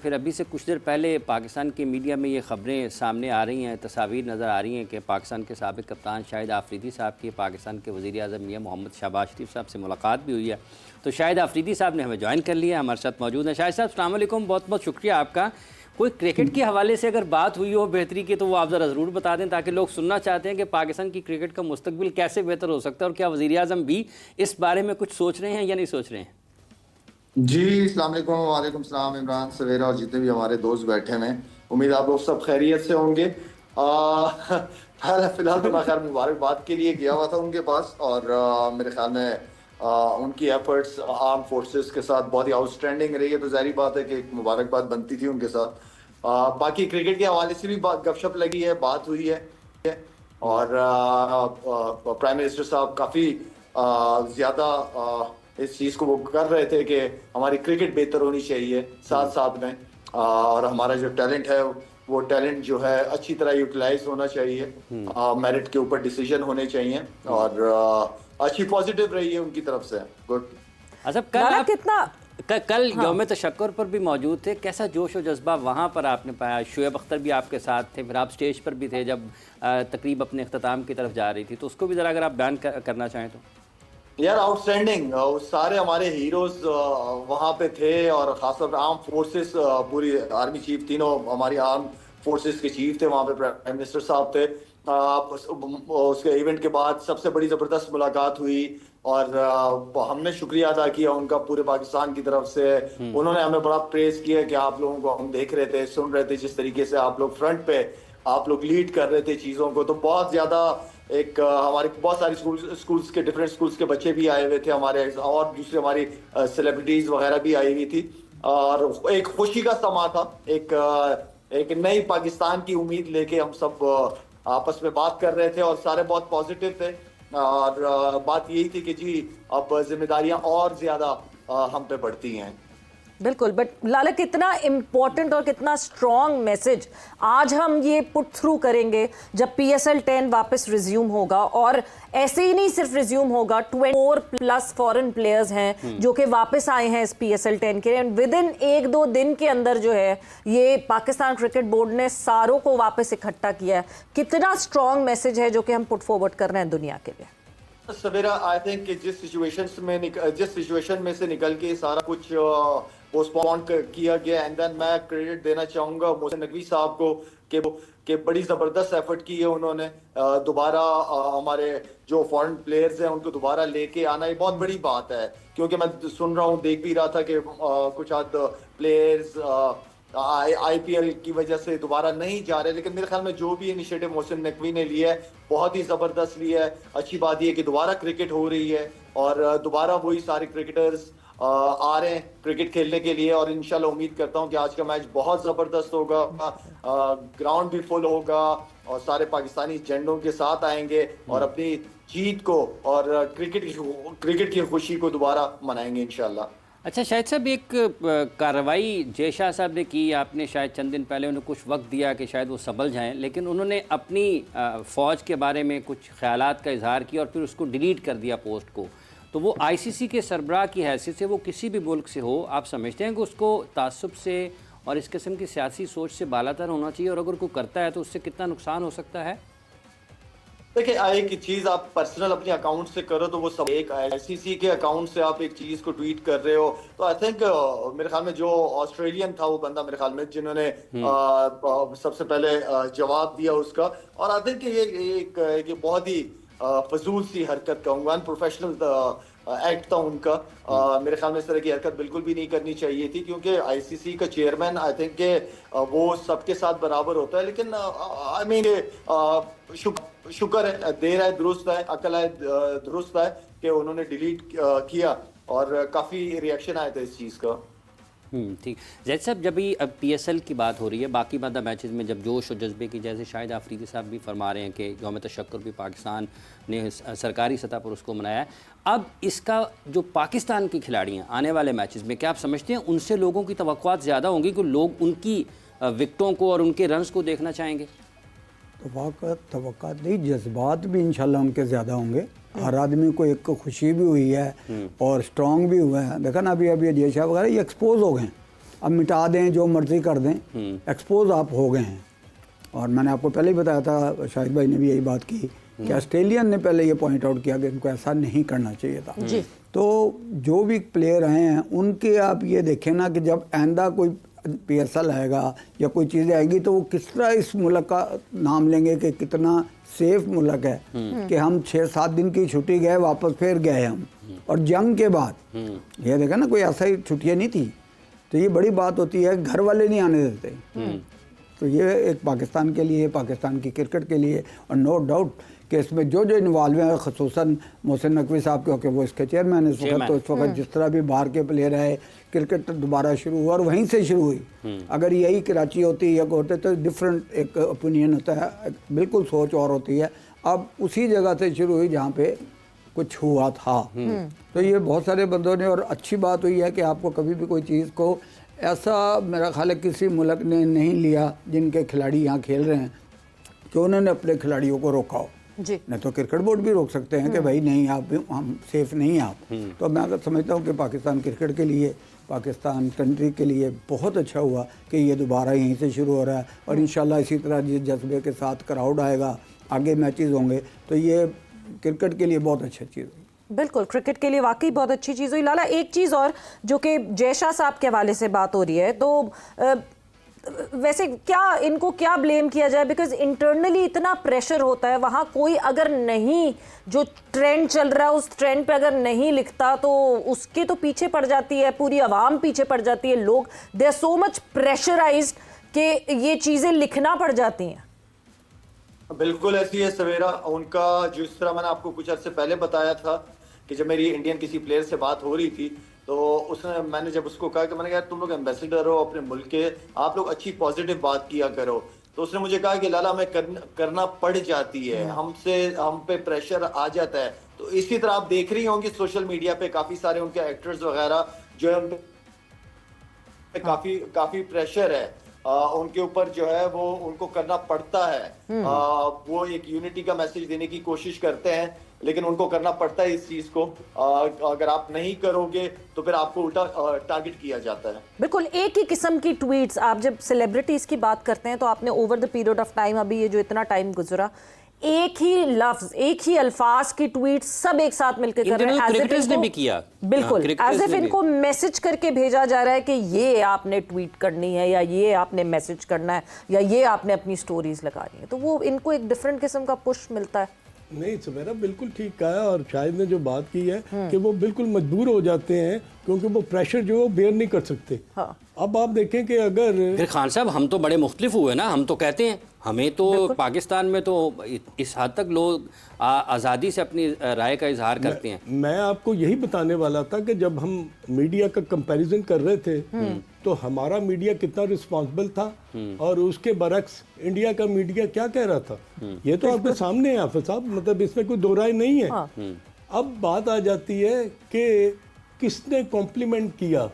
फिर अभी से कुछ देर पहले पाकिस्तान के मीडिया में ये ख़बरें सामने आ रही हैं, तस्वीर नज़र आ रही हैं कि पाकिस्तान के साबिक़ कप्तान शाहिद आफरीदी साहब की पाकिस्तान के वज़ीर-ए-आज़म मियां मोहम्मद शहबाज शरीफ साहब से मुलाकात भी हुई है। तो शाहिद आफरीदी साहब ने हमें ज्वाइन कर लिया, हमारे साथ मौजूद हैं। शाहिद साहब अस्सलाम वालेकुम, बहुत बहुत शुक्रिया आपका। कोई क्रिकेट के हवाले से अगर बात हुई हो बेहतरी की तो वो आप ज़रा ज़रूर बता दें, ताकि लोग सुनना चाहते हैं कि पाकिस्तान की क्रिकेट का मुस्तकबिल कैसे बेहतर हो सकता है, और क्या वज़ीर-ए-आज़म भी इस बारे में कुछ सोच रहे हैं या नहीं सोच रहे हैं? जी, अस्सलाम वालेकुम। वालेकुम सलाम इमरान, सवेरा और जितने भी हमारे दोस्त बैठे हैं, उम्मीद आप लोग सब खैरियत से होंगे। फिलहाल तो मैं खैर मुबारकबाद के लिए गया हुआ था उनके पास, और मेरे ख्याल में उनकी एफर्ट्स आर्म फोर्सेस के साथ बहुत ही आउटस्टैंडिंग रही है, तो जाहिर बात है कि एक मुबारकबाद बनती थी उनके साथ। बाकी क्रिकेट के हवाले से भी गपशप लगी है, बात हुई है, और प्राइम मिनिस्टर साहब काफ़ी ज़्यादा इस चीज़ को वो कर रहे थे कि हमारी क्रिकेट बेहतर होनी चाहिए साथ साथ में, और हमारा जो टैलेंट है वो टैलेंट जो है अच्छी तरह यूटिलाइज होना चाहिए, मेरिट के ऊपर डिसीजन होने चाहिए, और अच्छी पॉजिटिव रही है उनकी तरफ से। गुड। अच्छा, कल यौम तशक्कुर पर भी मौजूद थे, कैसा जोश और जज्बा वहाँ पर आपने पाया? शुएब अख्तर भी आपके साथ थे, फिर आप स्टेज पर भी थे जब तकरीब अपने अख्ताम की तरफ जा रही थी, तो उसको भी ज़रा अगर आप बयान करना चाहें तो। यार आउटस्टैंडिंग, सारे हमारे हीरोज वहाँ पे थे, और खासतौर पर आर्म फोर्सेस, पूरी आर्मी चीफ, तीनों हमारी आर्म फोर्सेस के चीफ थे वहाँ पे, प्राइम मिनिस्टर साहब थे। उसके इवेंट के बाद सबसे बड़ी ज़बरदस्त मुलाकात हुई, और हमने शुक्रिया अदा किया उनका पूरे पाकिस्तान की तरफ से। उन्होंने हमें बड़ा प्रेज किया कि आप लोगों को हम देख रहे थे, सुन रहे थे, जिस तरीके से आप लोग फ्रंट पे आप लोग लीड कर रहे थे चीज़ों को, तो बहुत ज़्यादा एक हमारे बहुत सारी स्कूल्स के डिफरेंट स्कूल्स के बच्चे भी आए हुए थे हमारे, और दूसरे हमारी सेलिब्रिटीज वगैरह भी आई हुई थी, और एक खुशी का समा था, एक नई पाकिस्तान की उम्मीद लेके हम सब आपस में बात कर रहे थे, और सारे बहुत पॉजिटिव थे, और बात यही थी कि जी अब जिम्मेदारियां और ज्यादा हम पे बढ़ती हैं। बिल्कुल, बट लाला कितना इम्पोर्टेंट और कितना स्ट्रॉन्ग मैसेज आज हम ये पुट थ्रू करेंगे जब PSL 10 वापस रिज्यूम होगा, और ऐसे ही नहीं सिर्फ रिज्यूम होगा, 24+ फॉरेन प्लेयर्स हैं जो कि वापस आए हैं इस PSL 10 के, एंड विद इन 1-2 दिन के अंदर जो है ये पाकिस्तान क्रिकेट बोर्ड ने सारों को वापस इकट्ठा किया है। कितना स्ट्रॉन्ग मैसेज है जो कि हम पुट फॉरवर्ड कर रहे हैं दुनिया के लिए। सवेरा, आई थिंक कि जिस सिचुएशन में से निकल के सारा कुछ पोस्टपोन किया गया, एंड देन मैं क्रेडिट देना चाहूंगा मोहसिन नकवी साहब को कि बड़ी ज़बरदस्त एफर्ट की है उन्होंने। दोबारा हमारे जो फॉरेन प्लेयर्स हैं उनको दोबारा लेके आना ये बहुत बड़ी बात है, क्योंकि मैं सुन रहा हूँ, देख भी रहा था कि कुछ प्लेयर्स IPL की वजह से दोबारा नहीं जा रहे, लेकिन मेरे ख्याल में जो भी इनिशिएटिव मोहसिन नकवी ने लिया है बहुत ही ज़बरदस्त लिया है। अच्छी बात यह कि दोबारा क्रिकेट हो रही है, और दोबारा वही सारे क्रिकेटर्स आ रहे हैं क्रिकेट खेलने के लिए, और इंशाल्लाह उम्मीद करता हूं कि आज का मैच बहुत ज़बरदस्त होगा, ग्राउंड भी फुल होगा, और सारे पाकिस्तानी झंडों के साथ आएंगे और अपनी जीत को और क्रिकेट की खुशी को दोबारा मनाएंगे इंशाल्लाह। अच्छा शाहिद साहब, एक कार्रवाई जय शाह साहब ने की, आपने शायद चंद दिन पहले उन्हें कुछ वक्त दिया कि शायद वो संभल जाएं, लेकिन उन्होंने अपनी फ़ौज के बारे में कुछ ख्यालात का इजहार किया और फिर उसको डिलीट कर दिया पोस्ट को। तो वो ICC के सरबराह की हैसियत से, वो किसी भी मुल्क से हो, आप समझते हैं कि उसको तासुब से और इस किस्म की सियासी सोच से बालातर होना चाहिए, और अगर कोई करता है तो उससे कितना नुकसान हो सकता है? देखिए, एक चीज आप पर्सनल अपने अकाउंट से करो तो वो सब, एक ICC के अकाउंट से आप एक चीज को ट्वीट कर रहे हो, तो आई थिंक मेरे ख्याल में जो ऑस्ट्रेलियन था वो बंदा, मेरे ख्याल में जिन्होंने सबसे पहले जवाब दिया उसका, और आई थिंक ये एक बहुत ही फजूल सी हरकत कहूँगा, अनप्रोफेशनल एक्ट था उनका। मेरे ख्याल में इस तरह की हरकत बिल्कुल भी नहीं करनी चाहिए थी, क्योंकि ICC का चेयरमैन आई थिंक के वो सबके साथ बराबर होता है, लेकिन आई मीन शुक्र है, देर है दुरुस्त है, अकल है दुरुस्त है कि उन्होंने डिलीट किया, और काफ़ी रिएक्शन आया था इस चीज़ का। ठीक। जैद साहब, जब भी अब PSL की बात हो रही है, बाकी बादा मैचेस में जब जोश और जज्बे की, जैसे शाहिद आफरीदी साहब भी फरमा रहे हैं कि यौम तशक्कुर भी पाकिस्तान ने सरकारी सतह पर उसको मनाया है, अब इसका जो पाकिस्तान के खिलाड़ी हैं आने वाले मैचेस में, क्या आप समझते हैं उनसे लोगों की तवक्कुआत ज़्यादा होंगी कि लोग उनकी विकटों को और उनके रन्स को देखना चाहेंगे? तवक्कुआत नहीं, जज्बात भी इंशाल्लाह उनके ज़्यादा होंगे। हर आदमी को एक खुशी भी हुई है और स्ट्रॉन्ग भी हुआ है। देखा ना, अभी अभी जय शाह वगैरह ये एक्सपोज हो गए, अब मिटा दें, जो मर्जी कर दें, एक्सपोज आप हो गए हैं। और मैंने आपको पहले ही बताया था, शाहिद भाई ने भी यही बात की कि ऑस्ट्रेलियन ने पहले ये पॉइंट आउट किया कि इनको ऐसा नहीं करना चाहिए था। तो जो भी प्लेयर आए हैं उनके आप ये देखें ना कि जब आइंदा कोई PSL आएगा या कोई चीज़ आएगी तो वो किस तरह इस मुल्क का नाम लेंगे कि कितना सेफ मुल्क है कि हम 6-7 दिन की छुट्टी गए, वापस फिर गए हम। और जंग के बाद ये देखा ना, कोई ऐसा ही छुट्टियाँ नहीं थी। तो ये बड़ी बात होती है, घर वाले नहीं आने देते। तो ये एक पाकिस्तान के लिए, पाकिस्तान की क्रिकेट के लिए, और नो डाउट कि इसमें जो जो इन्वॉल्व हैं, खसूसन मोहसिन नकवी साहब, क्योंकि वो इसके चेयरमैन इस वक्त, तो इस वक्त जिस तरह भी बाहर के प्लेयर आए, क्रिकेट दोबारा शुरू हुआ और वहीं से शुरू हुई। अगर यही कराची होती या होते तो डिफरेंट एक ओपिनियन होता है, बिल्कुल सोच और होती है। अब उसी जगह से शुरू हुई जहाँ पे कुछ हुआ था। तो ये बहुत सारे बंदों ने, और अच्छी बात हुई है कि आपको कभी भी कोई चीज़ को ऐसा, मेरा ख्याल है किसी मुल्क ने नहीं लिया जिनके खिलाड़ी यहाँ खेल रहे हैं कि उन्होंने अपने खिलाड़ियों को रोका हो। जी। नहीं तो क्रिकेट बोर्ड भी रोक सकते हैं कि भाई नहीं, आप हम सेफ नहीं हैं आप। तो मैं अगर समझता हूँ कि पाकिस्तान क्रिकेट के लिए, पाकिस्तान कंट्री के लिए बहुत अच्छा हुआ कि ये दोबारा यहीं से शुरू हो रहा है। और इंशाल्लाह इसी तरह जिस जज्बे के साथ क्राउड आएगा, आगे मैचेस होंगे, तो ये क्रिकेट के लिए बहुत अच्छी चीज़ है। बिल्कुल, क्रिकेट के लिए वाकई बहुत अच्छी चीज़ हुई। लाला, एक चीज़ और जो कि जय शाह साहब के हवाले से बात हो रही है, तो वैसे क्या इनको क्या ब्लेम किया जाए? बिकॉज इंटरनली इतना प्रेशर होता है वहाँ, कोई अगर नहीं, जो ट्रेंड चल रहा है उस ट्रेंड पे अगर नहीं लिखता तो उसके तो पीछे पड़ जाती है, पूरी आवाम पीछे पड़ जाती है, लोग they are so much pressurized कि ये चीज़ें लिखना पड़ जाती हैं। बिल्कुल ऐसी है सवेरा। उनका जिस तरह मैंने आपको कुछ अर्से पहले बताया था कि जब मेरी इंडियन किसी प्लेयर से बात हो रही थी, तो उसने, मैंने जब उसको कहा कि मैंने कहा तुम लोग एम्बेसडर हो अपने मुल्क के, आप लोग अच्छी पॉजिटिव बात किया करो, तो उसने मुझे कहा कि लाला हमें करना पड़ जाती है, हम पे प्रेशर आ जाता है। तो इसी तरह आप देख रही होंगी सोशल मीडिया पे काफी सारे उनके एक्टर्स वगैरह जो है, उन पे काफी प्रेशर है उनके ऊपर, जो है वो उनको करना पड़ता है। वो एक यूनिटी का मैसेज देने की कोशिश करते हैं, लेकिन उनको करना पड़ता है इस चीज को। अगर आप नहीं करोगे तो फिर आपको उल्टा टारगेट किया जाता है। बिल्कुल एक ही किस्म की ट्वीट्स, आप जब सेलिब्रिटीज की बात करते हैं तो आपने over the period of time, अभी ये जो इतना टाइम गुजरा, एक ही लफ्ज, एक ही अल्फाज की ट्वीट सब एक साथ मिलकर कर रहे हैं। क्रिकेटर्स ने भी किया, बिल्कुल एज इफ इनको मैसेज करके भेजा जा रहा है कि ये आपने ट्वीट करनी है, या ये आपने मैसेज करना है, या ये आपने अपनी स्टोरीज लगानी है। तो वो इनको एक डिफरेंट किस्म का पुश मिलता है। नहीं सवेरा बिल्कुल ठीक कहा है। और शाहिद ने जो बात की है कि वो बिल्कुल मजबूर हो जाते हैं क्योंकि वो प्रेशर जो है बेयर नहीं कर सकते। हाँ। अब आप देखें कि अगर फिर खान साहब हम तो बड़े मुख्तलिफ हुए ना, हम तो कहते हैं हमें तो पाकिस्तान में तो इस हद तक लोग आज़ादी से अपनी राय का इजहार करते हैं। मैं आपको यही बताने वाला था कि जब हम मीडिया का कंपैरिजन कर रहे थे तो हमारा मीडिया कितना रिस्पॉन्सिबल था और उसके बरक्स इंडिया का मीडिया क्या कह रहा था, ये तो आपके सामने है हाफिज साहब, मतलब इसमें कोई दो राय नहीं है। हाँ। अब बात आ जाती है कि किसने कॉम्प्लीमेंट किया।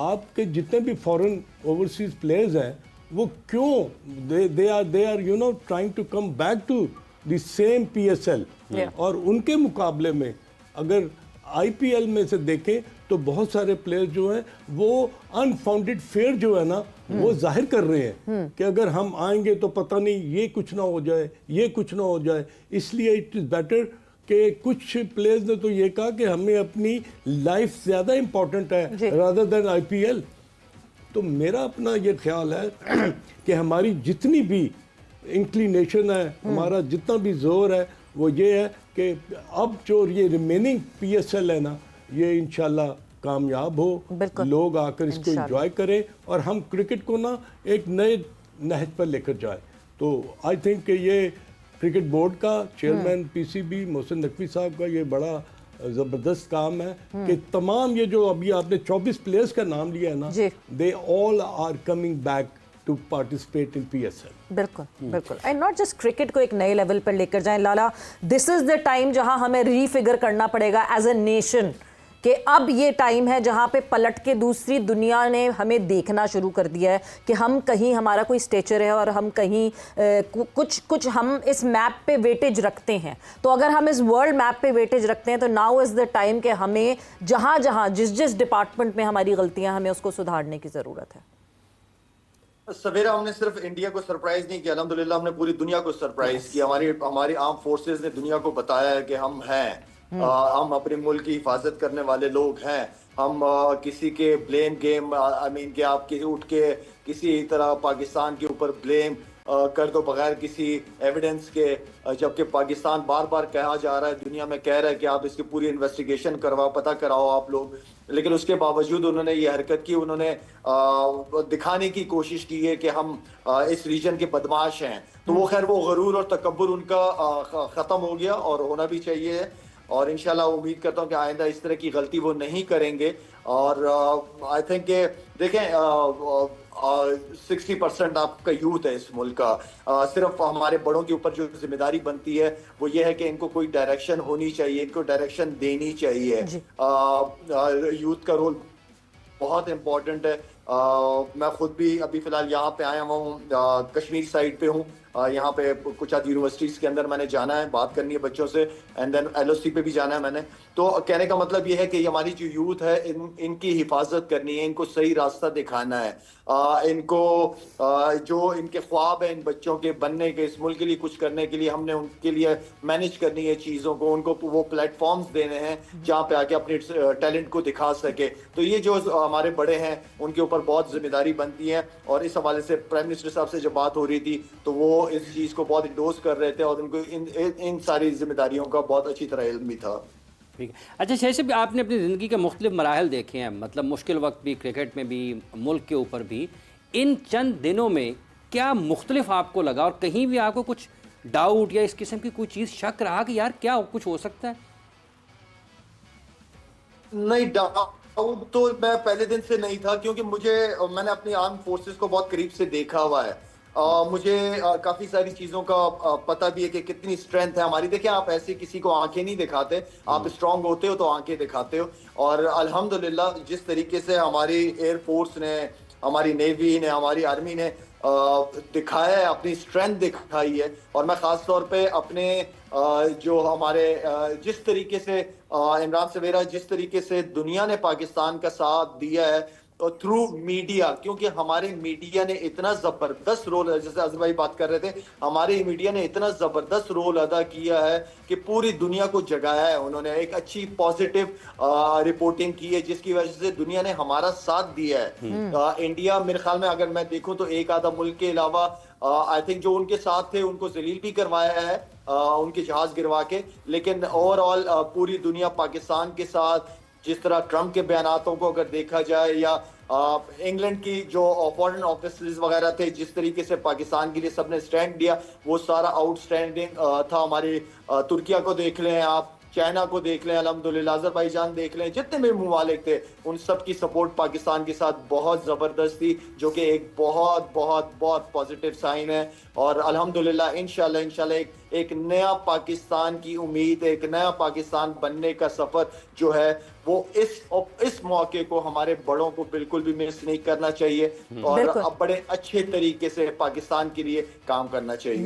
आपके जितने भी फॉरेन ओवरसीज प्लेयर्स हैं वो क्यों they are you know trying to come back to the same PSL, और उनके मुकाबले में अगर IPL में से देखें तो बहुत सारे प्लेयर्स जो हैं वो अनफाउंडेड फेयर जो है ना वो जाहिर कर रहे हैं कि अगर हम आएंगे तो पता नहीं ये कुछ ना हो जाए, ये कुछ ना हो जाए। इसलिए इट इज़ बेटर कि कुछ प्लेयर्स ने तो ये कहा कि हमें अपनी लाइफ ज़्यादा इम्पोर्टेंट है रादर देन IPL। तो मेरा अपना ये ख्याल है कि हमारी जितनी भी इंक्लिनेशन है, हमारा जितना भी जोर है, वो ये है कि अब जो ये रिमेनिंग PSL है ना, ये इंशाल्लाह कामयाब हो, लोग आकर इसको एंजॉय करें और हम क्रिकेट को ना एक नए नहज पर लेकर जाए। तो आई थिंक कि ये क्रिकेट बोर्ड का चेयरमैन PCB मोहसिन नकवी साहब का ये बड़ा ज़बरदस्त काम है कि तमाम ये जो अभी आपने 24 प्लेयर्स का नाम लिया है ना, they all are coming back to participate in PSL। बिल्कुल बिल्कुल, एंड नॉट जस्ट क्रिकेट को एक नए लेवल पर लेकर जाएं। लाला, दिस इज द टाइम जहां हमें रीफिगर करना पड़ेगा एज अ नेशन कि अब ये टाइम है जहां पे पलट के दूसरी दुनिया ने हमें देखना शुरू कर दिया है कि हम कहीं हमारा कोई स्टेचर है और हम कहीं कुछ हम इस मैप पे वेटेज रखते हैं। तो अगर हम इस वर्ल्ड मैप पे वेटेज रखते हैं तो नाउ इज़ द टाइम कि हमें जहां जहां जिस डिपार्टमेंट में हमारी गलतियां, हमें उसको सुधारने की ज़रूरत है। सवेरा हमने सिर्फ इंडिया को सरप्राइज नहीं किया, अल्हम्दुलिल्लाह हमने पूरी दुनिया को सरप्राइज किया। हमारी आर्म फोर्सेस ने दुनिया को बताया है कि हम हैं, हम अपने मुल्क की हिफाजत करने वाले लोग हैं। हम किसी के ब्लेम गेम आई मीन कि आप उठ के किसी तरह पाकिस्तान के ऊपर ब्लेम कर दो बगैर किसी एविडेंस के, जबकि पाकिस्तान बार बार कहा जा रहा है, दुनिया में कह रहा है कि आप इसकी पूरी इन्वेस्टिगेशन करवाओ, पता कराओ आप लोग, लेकिन उसके बावजूद उन्होंने ये हरकत की। उन्होंने दिखाने की कोशिश की है कि हम इस रीजन के बदमाश हैं। तो वो खैर वो गरूर और तकब्बुर उनका ख़त्म हो गया और होना भी चाहिए। और इंशाल्लाह उम्मीद करता हूँ कि आइंदा इस तरह की गलती वो नहीं करेंगे। और आई थिंक देखें 60% आपका यूथ है इस मुल्क का। सिर्फ हमारे बड़ों के ऊपर जो जिम्मेदारी बनती है वो ये है कि इनको कोई डायरेक्शन होनी चाहिए, इनको डायरेक्शन देनी चाहिए। यूथ का रोल बहुत इम्पोर्टेंट है। मैं खुद भी अभी फिलहाल यहाँ पे आया हुआ हूँ, कश्मीर साइड पे हूँ। यहाँ पे कुछ आध यूनिवर्सिटीज़ के अंदर मैंने जाना है, बात करनी है बच्चों से, एंड देन LOC पे भी जाना है मैंने। तो कहने का मतलब ये है कि हमारी जो यूथ है इनकी हिफाजत करनी है, इनको सही रास्ता दिखाना है। इनको जो इनके ख्वाब है इन बच्चों के बनने के, इस मुल्क के लिए कुछ करने के लिए, हमने उनके लिए मैनेज करनी है चीज़ों को, उनको वो प्लेटफॉर्म्स देने हैं जहाँ पे आके अपने टैलेंट को दिखा सके। तो ये जो हमारे बड़े हैं उनके ऊपर बहुत जिम्मेदारी बनती है। और इस हवाले से प्राइम मिनिस्टर साहब से जब बात हो रही थी तो वो इस चीज़ को बहुत इंडोर्स कर रहे थे और उनको इन सारी जिम्मेदारियों का बहुत अच्छी तरह इल्म भी था। ठीक है। अच्छा शाहिद साहब, आपने अपनी ज़िंदगी के मुख्तलिफ मराहल देखे हैं, मतलब मुश्किल वक्त भी, क्रिकेट में भी, मुल्क के ऊपर भी। इन चंद दिनों में क्या मुख्तलिफ आपको लगा और कहीं भी आपको कुछ डाउट या इस किस्म की कोई चीज़ शक रहा कि यार क्या कुछ हो सकता है? नहीं, डाउट तो मैं पहले दिन से नहीं था, क्योंकि मैंने अपनी आर्म फोर्सेस को बहुत करीब से देखा हुआ है। मुझे काफी सारी चीजों का पता भी है कि कितनी स्ट्रेंथ है हमारी। देखिए, आप ऐसे किसी को आंखें नहीं दिखाते, आप स्ट्रांग होते हो तो आंखें दिखाते हो। और अल्हम्दुलिल्लाह जिस तरीके से हमारी एयरफोर्स ने, हमारी नेवी ने, हमारी आर्मी ने दिखाया है, अपनी स्ट्रेंथ दिखाई है। और मैं खास तौर पे अपने जो हमारे जिस तरीके से इमरान सवेरा, जिस तरीके से दुनिया ने पाकिस्तान का साथ दिया है थ्रू मीडिया, क्योंकि हमारे मीडिया ने इतना जबरदस्त रोल, जैसे अजहर भाई बात कर रहे थे, हमारे मीडिया ने इतना जबरदस्त रोल अदा किया है कि पूरी दुनिया को जगाया है। उन्होंने एक अच्छी पॉजिटिव रिपोर्टिंग की है जिसकी वजह से दुनिया ने हमारा साथ दिया है। इंडिया मेरे ख्याल में अगर मैं देखूं तो एक आधा मुल्क के अलावा आई थिंक जो उनके साथ थे उनको जलील भी करवाया है उनके जहाज गिरवा के। लेकिन ओवरऑल पूरी दुनिया पाकिस्तान के साथ, जिस तरह ट्रम्प के बयानातों को अगर देखा जाए या इंग्लैंड की जो फॉरेन ऑफिसर्स वगैरह थे, जिस तरीके से पाकिस्तान के लिए सबने स्टैंड दिया, वो सारा आउटस्टैंडिंग था। हमारी तुर्किया को देख लें आप, चाइना को देख लें, अल्हम्दुलिल्लाह अज़रबैजान देख लें, जितने भी ममालिक थे उन सब की सपोर्ट पाकिस्तान के साथ बहुत ज़बरदस्त थी, जो कि एक बहुत बहुत बहुत पॉजिटिव साइन है। और अल्हम्दुलिल्लाह इंशाल्लाह एक नया पाकिस्तान की उम्मीद, एक नया पाकिस्तान बनने का सफ़र जो है वो इस मौके को हमारे बड़ों को बिल्कुल भी मिस नहीं करना चाहिए और अब बड़े अच्छे तरीके से पाकिस्तान के लिए काम करना चाहिए।